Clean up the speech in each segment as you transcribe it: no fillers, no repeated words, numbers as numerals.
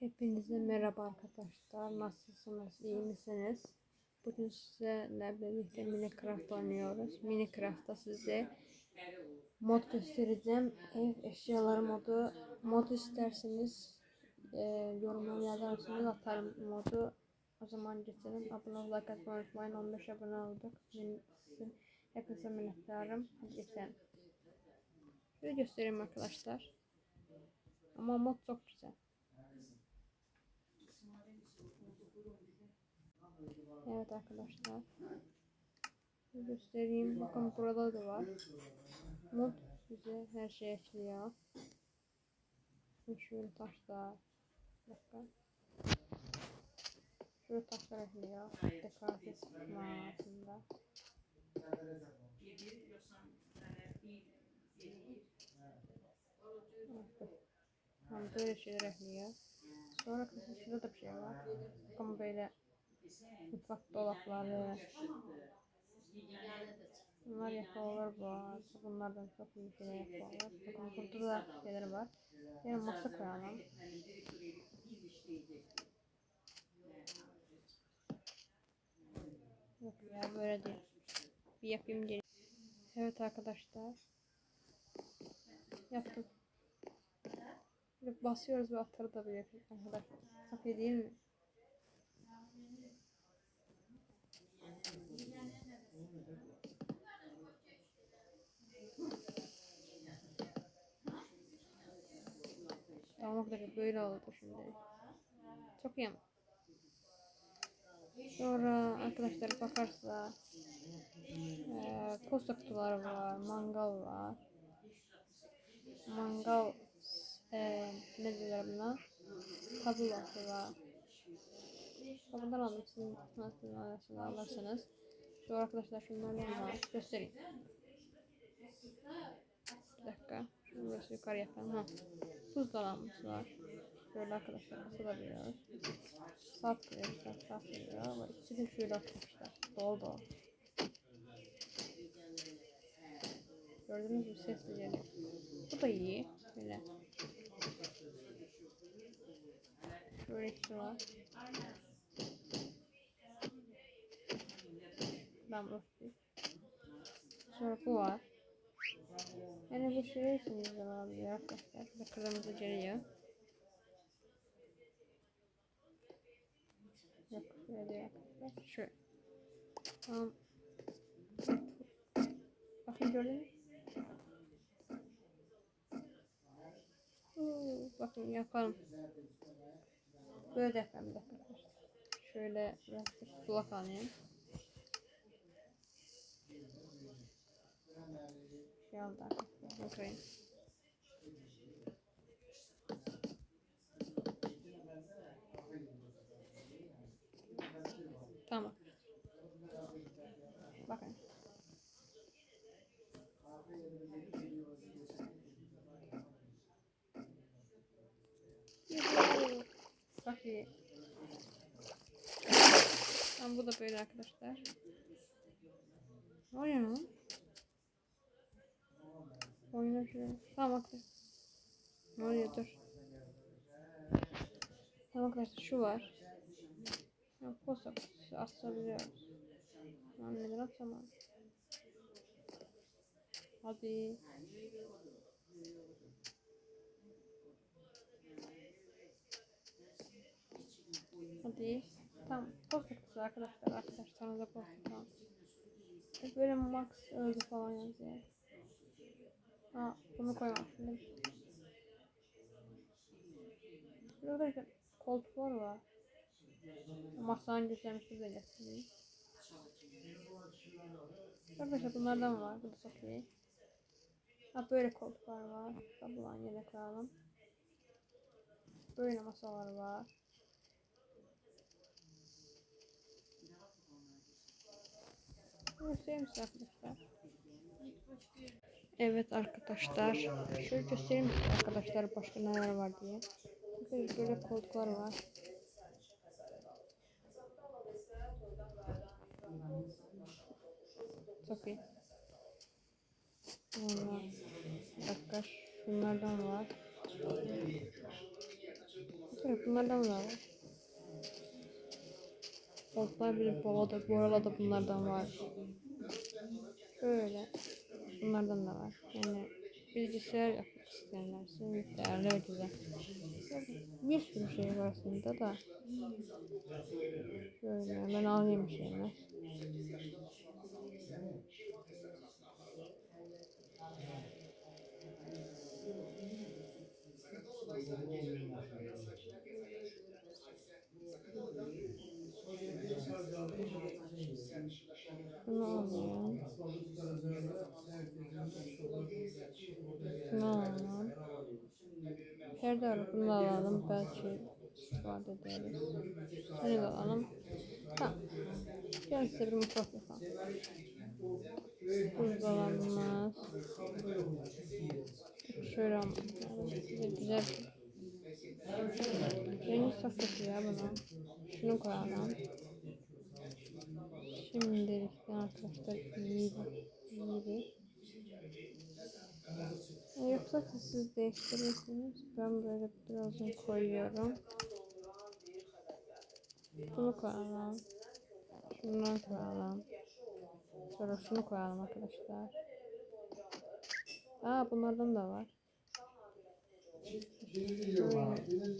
Hepinize merhaba arkadaşlar. Nasılsınız? İyi misiniz? Bugün sizlerle birlikte Minecraft oynuyoruz. Minecraft'ta size mod göstereceğim. Ev eşyaları modu. Mod isterseniz yorumlara yazarsınız, atarım modu. O zaman geçelim. Abone ol, like atmayı unutmayın. 15 abone olduk. Sizin hepinize minnettarım. Hadi geçelim. Şöyle göstereyim arkadaşlar. Ama mod çok güzel. Evet arkadaşlar. Göstereyim. Bakın burada da var. Mod bize her şey ekliyor. Şöyle taşlar. Bakın. Şöyle taşlar ekliyor. Dekoratif manasında. Tamam, böyle şeyler ekliyor. Sonra şurada da bir şey var. Bakın böyle mutfak dolapları. Bunlar yapıyorlar bu arada. Bunlardan çok iyi şeyler yapıyorlar. Bakın burada da şeyler var. Yani masa koyalım. Yok ya, böyle değil. Bir yapayım diye. Evet arkadaşlar. Yaptım. Böyle basıyoruz ve atarı da böyle yapıyoruz arkadaşlar. Çok iyi değil mi? Tamam arkadaşlar, böyle oldu şimdi. Çok iyi. Sonra arkadaşlar bakarsa posta kutuları var, mangal var. Mangal ne diyorlar buna? Tabulası var. Bundan aldım, sizin nasıl alırsınız. Sonra arkadaşlar şunlardan var. Göstereyim. Bir dakika. Şunu biraz yukarı yapalım. Ha. Buzdolabımız var. Böyle arkadaşlar asılabiliyoruz. Saat koyuyoruz. Saat koyuyor. Ama ikisi de şöyle arkadaşlar. Dolu dolu. Gördüğünüz gibi sesli geliyor. Bu da iyi. Böyle. Şöyle ikisi var. Ben öptüm. Sonra bu var. Yani bu şey için güzel olabilir arkadaşlar. Burada kırmızı geliyor. Yok şöyle değil arkadaşlar. Şöyle. Tamam. Bakın gördünüz mü? Bakın yapalım. Böyle yapalım bir dakika arkadaşlar. Şöyle birazcık kulak alayım. Şey oldu arkadaşlar. Bakayım. Tamam. Bakın. Bak iyi. Tamam, bu da böyle arkadaşlar. Ne oluyor lan? Oyuna şöyle. Tamam arkadaşlar. Ne oluyor, dur. Tamam arkadaşlar, şu var. Posta kutusu asabiliyoruz. Lan neden atamam? Hadi. Hadi. Tamam. Posta kutusu arkadaşlar. Sana da posta, tamam. Böyle max öldü falan yazıyor. Ha, bunu koymam şimdi. Burada işte koltuklar var. Masanın göstermişti böyle. Arkadaşlar bunlardan var. Bu da çok iyi. Ha, böyle koltuklar var. Tablodan yine koyalım. Böyle masalar var. Göstereyim size arkadaşlar. Evet arkadaşlar. Şöyle göstereyim size arkadaşlar başka neler var diye. Böyle koltuklar var. Çok iyi. Sonra bir dakika, şunlardan var. Evet, bunlardan da var. Bozlar bir bolada, borala da bunlardan var. Böyle. Bunlardan da var. Yani bilgisayar yapmak isteyenler için değerli ve güzel. Bir sürü şey var aslında da. Şöyle ben alayım şeyler. Şunu alayım. Şunu alalım. Perde var. Bunu da alalım. Belki istifade ederiz. Seni de alalım. Tamam. Gelin size bir mutfak yapalım. Buzdolabımız. Şöyle yani size güzel. Rengi çok kötü ya bunun. Şunu koyalım. Şimdilik arkadaşlar iyiydi. Yoksa siz değiştirirsiniz. Ben böyle birazdan koyuyorum. Bunu koyalım. Şundan koyalım. Sonra şunu koyalım arkadaşlar. Aa, bunlardan da var.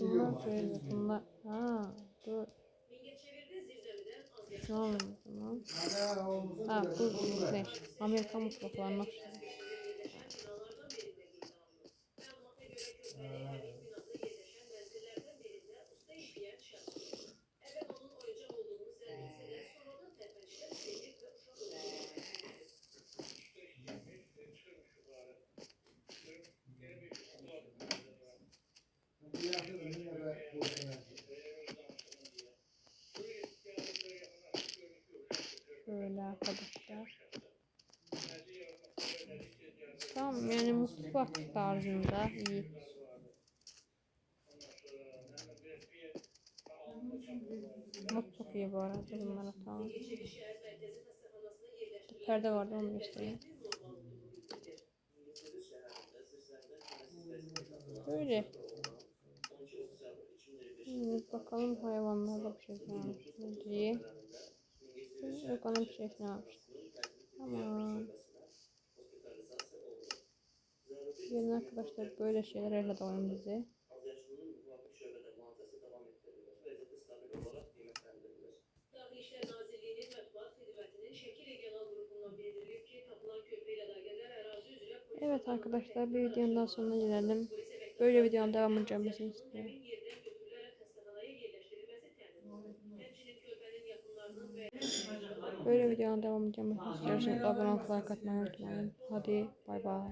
Bunlar böyle. Bunlar. Ha, dur. Şu an o zaman. Ha, bu ne? Amerikan mutfaklarına okşuyor. Şöyle arkadaşlar. Tamam, yani mutfak tarzında iyi. Mod çok iyi bu arada, bunlara tamam. Perde vardı, onu göstereyim. Böyle. Bakalım hayvanlarda bir şey gelmiş mi diye. Yok, ona bir şey yapmamış. Tamam. Gelin arkadaşlar, böyle şeylerle de oyun bizi. Evet arkadaşlar, bir videonun daha sonuna gelelim. Böyle videonun devamını gelmesini istiyorum. Böyle videonun devamını gelmesini istiyorsanız abone olmayı, like atmayı unutmayın. Hadi bay bay.